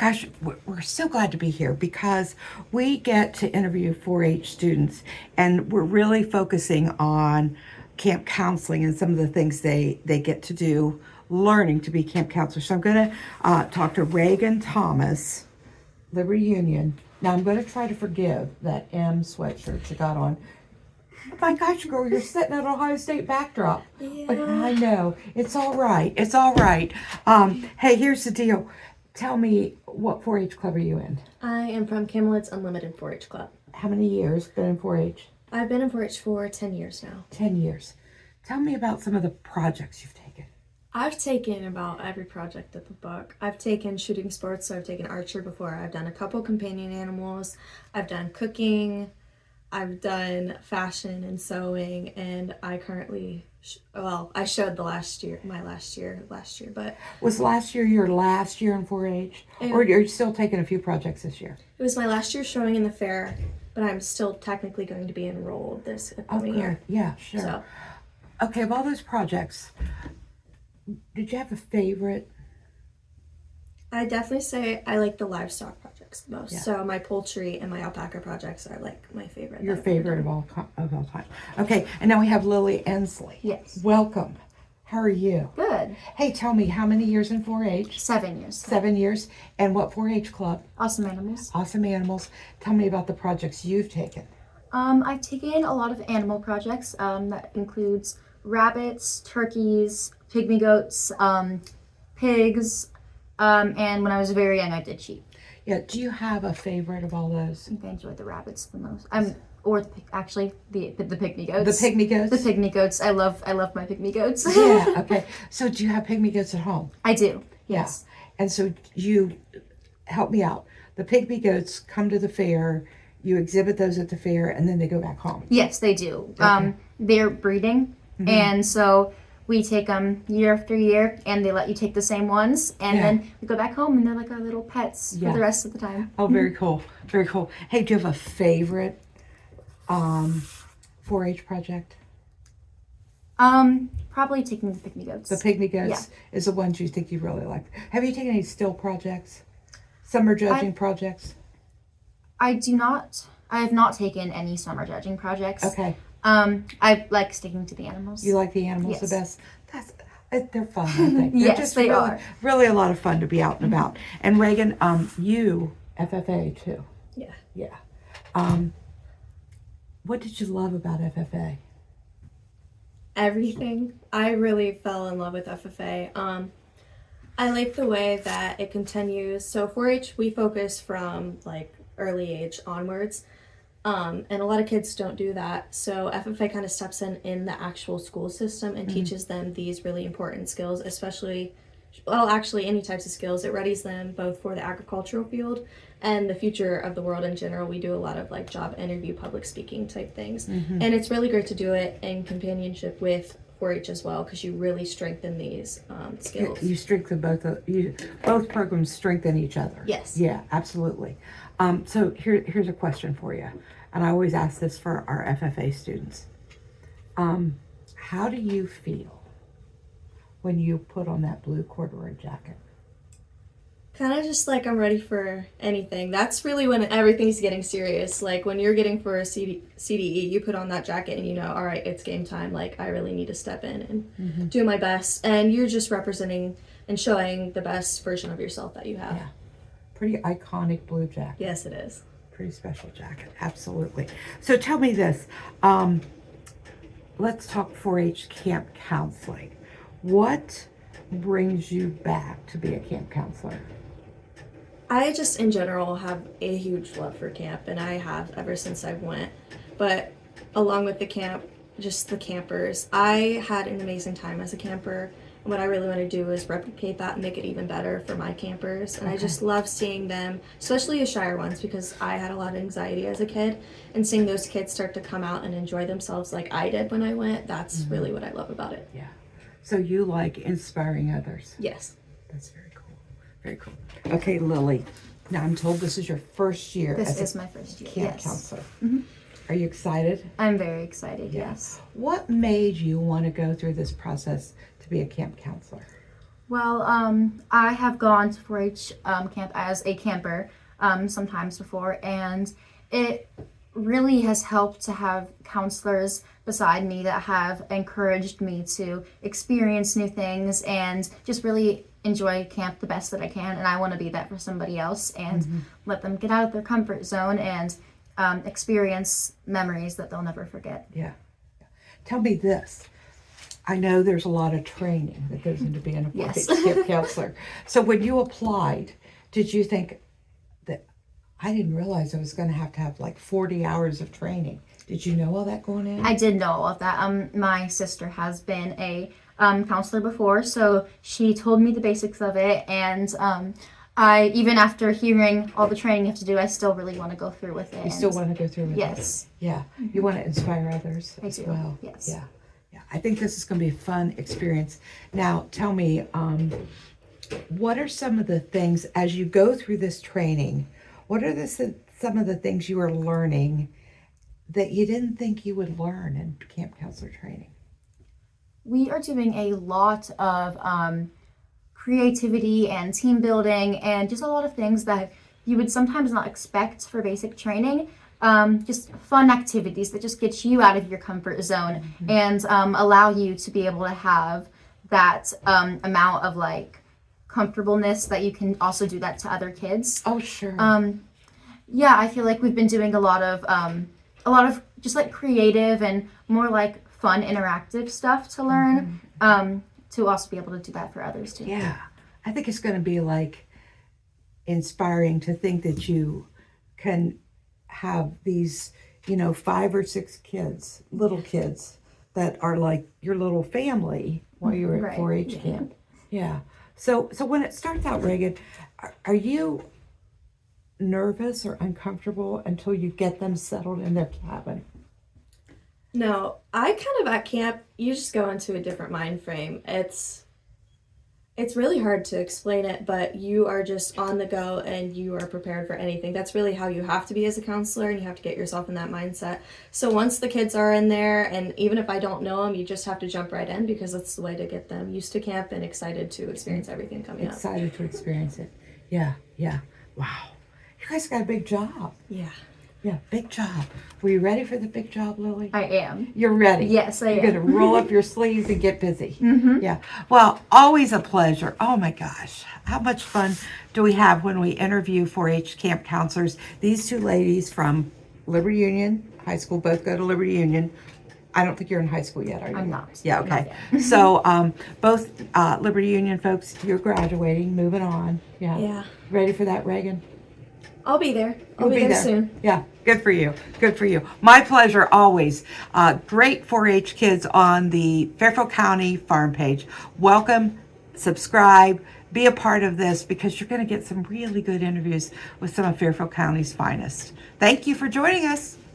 Gosh, we're so glad to be here because we get to interview 4-H students, and we're really focusing on camp counseling and some of the things they get to do learning to be camp counselors. So I'm going to talk to Reagen Thomas, Libertyunion. Now I'm going to try to forgive that M sweatshirt you got on. Oh my gosh, girl, you're sitting at Ohio State backdrop. Yeah. I know. It's all right. It's all right. Hey, here's the deal. Tell me, what 4-H club are you in? I am from Camelids Unlimited 4-H Club. How many years been in 4-H? I've been in 4-H for 10 years now. 10 years. Tell me about some of the projects you've taken. I've taken about every project at the book. I've taken shooting sports, so I've taken archery before. I've done a couple companion animals. I've done cooking. I've done fashion and sewing, and I currently, I showed my last year, but. Was last year your last year in 4-H? Or are you still taking a few projects this year? It was my last year showing in the fair, but I'm still technically going to be enrolled this upcoming year. Yeah, sure. So. Okay, of all those projects, did you have a favorite? I definitely say I like the livestock projects the most. Yeah. So my poultry and my alpaca projects are like my favorite. Your favorite of all time. Okay, and now we have Lilly Endsley. Yes. Welcome. How are you? Good. Hey, tell me, how many years in 4-H? 7 years. 7 years. And what 4-H club? Awesome Animals. Awesome Animals. Tell me about the projects you've taken. I've taken a lot of animal projects. That includes rabbits, turkeys, pygmy goats, pigs, and when I was very young, I did sheep. Yeah. Do you have a favorite of all those? I think I enjoyed the rabbits the most. Or the pygmy goats. The pygmy goats. The pygmy goats. I love my pygmy goats. Yeah. Okay. So do you have pygmy goats at home? I do. Yeah. Yes. And so you help me out. The pygmy goats come to the fair. You exhibit those at the fair, and then they go back home. Yes, they do. Okay. They're breeding, and so we take them year after year, and they let you take the same ones, and then we go back home, and they're like our little pets for the rest of the time. Oh, very cool. Very cool. Hey, do you have a favorite 4-H project? Probably taking the pygmy goats. The pygmy goats is the ones you think you really like. Have you taken any still projects? Summer judging projects? I have not taken any summer judging projects. Okay. I like sticking to the animals. You like the animals the best? They're fun, aren't they? They're Yes, just they really, are. Really a lot of fun to be out and about. And Reagen, you FFA too. Yeah. Yeah. What did you love about FFA? Everything. I really fell in love with FFA. I like the way that it continues. So 4-H, we focus from like early age onwards. And a lot of kids don't do that. So FFA kind of steps in the actual school system and teaches them these really important skills, especially, actually any types of skills. It readies them both for the agricultural field and the future of the world in general. We do a lot of like job interview, public speaking type things. And it's really great to do it in companionship with 4-H as well, because you really strengthen these skills. You strengthen both programs strengthen each other. Yes. Yeah, absolutely. So here's a question for you, and I always ask this for our FFA students. How do you feel when you put on that blue corduroy jacket? Kind of just like I'm ready for anything. That's really when everything's getting serious. Like when you're getting for a CDE, you put on that jacket and you know, all right, it's game time. Like I really need to step in and do my best. And you're just representing and showing the best version of yourself that you have. Yeah. Pretty iconic blue jacket. Yes, it is. Pretty special jacket. Absolutely. So tell me this. Let's talk 4-H camp counseling. What brings you back to be a camp counselor? I just in general have a huge love for camp, and I have ever since I went. But along with the camp, just the campers, I had an amazing time as a camper. And what I really want to do is replicate that and make it even better for my campers. And I just love seeing them, especially the shyer ones, because I had a lot of anxiety as a kid. And seeing those kids start to come out and enjoy themselves like I did when I went, that's really what I love about it. Yeah. So you like inspiring others? Yes. That's very cool. Very cool. Okay, Lilly. Now I'm told this is your first year This as is my first year. camp Yes. counselor. Are you excited? I'm very excited. Yes. What made you want to go through this process to be a camp counselor? Well, I have gone to 4-H camp as a camper sometimes before, and it really has helped to have counselors beside me that have encouraged me to experience new things and just really enjoy camp the best that I can. And I want to be that for somebody else and let them get out of their comfort zone and experience memories that they'll never forget. Yeah. Tell me this. I know there's a lot of training that goes into being a Yes. camp counselor. So when you applied, did you think that I didn't realize I was going to have like 40 hours of training? Did you know all that going in? I did know all of that. My sister has been a counselor before, so she told me the basics of it, and I, even after hearing all the training you have to do, I still really want to go through with it. You still want to go through with it? Yes. Yeah. You want to inspire others I as do. well? Yes. Yeah. Yeah. I think this is going to be a fun experience. Now, tell me, what are some of the things as you go through this training? What are some of the things you are learning that you didn't think you would learn in camp counselor training? We are doing a lot of creativity and team building and just a lot of things that you would sometimes not expect for basic training. Just fun activities that just get you out of your comfort zone and allow you to be able to have that amount of like comfortableness that you can also do that to other kids. Oh, sure. Yeah, I feel like we've been doing a lot of just like creative and more like fun interactive stuff to learn, to also be able to do that for others too. Yeah. I think it's going to be like inspiring to think that you can have these, 5 or 6 kids, little kids that are like your little family while you're at Right. 4-H camp. Yeah. So when it starts out, Reagan, are you nervous or uncomfortable until you get them settled in their cabin? No, I kind of at camp, you just go into a different mind frame. It's really hard to explain it, but you are just on the go and you are prepared for anything. That's really how you have to be as a counselor, and you have to get yourself in that mindset. So once the kids are in there, and even if I don't know them, you just have to jump right in because that's the way to get them used to camp and excited to experience everything coming up. Excited to experience it. Yeah. Wow. You guys got a big job. Yeah. Yeah, big job. Were you ready for the big job, Lily? I am. You're ready. Yes, I You're am. going to roll up your sleeves and get busy. Yeah. Well, always a pleasure. Oh my gosh. How much fun do we have when we interview 4-H camp counselors? These two ladies from Liberty Union High School both go to Liberty Union. I don't think you're in high school yet, are you? I'm not. Yeah, Not okay. yet. So both Liberty Union folks, you're graduating, moving on. Yeah. Yeah. Ready for that, Reagan? I'll be there. I'll You'll be there soon. Yeah, good for you. Good for you. My pleasure always. Great 4-H kids on the Fairfield County farm page. Welcome, subscribe, be a part of this because you're going to get some really good interviews with some of Fairfield County's finest. Thank you for joining us.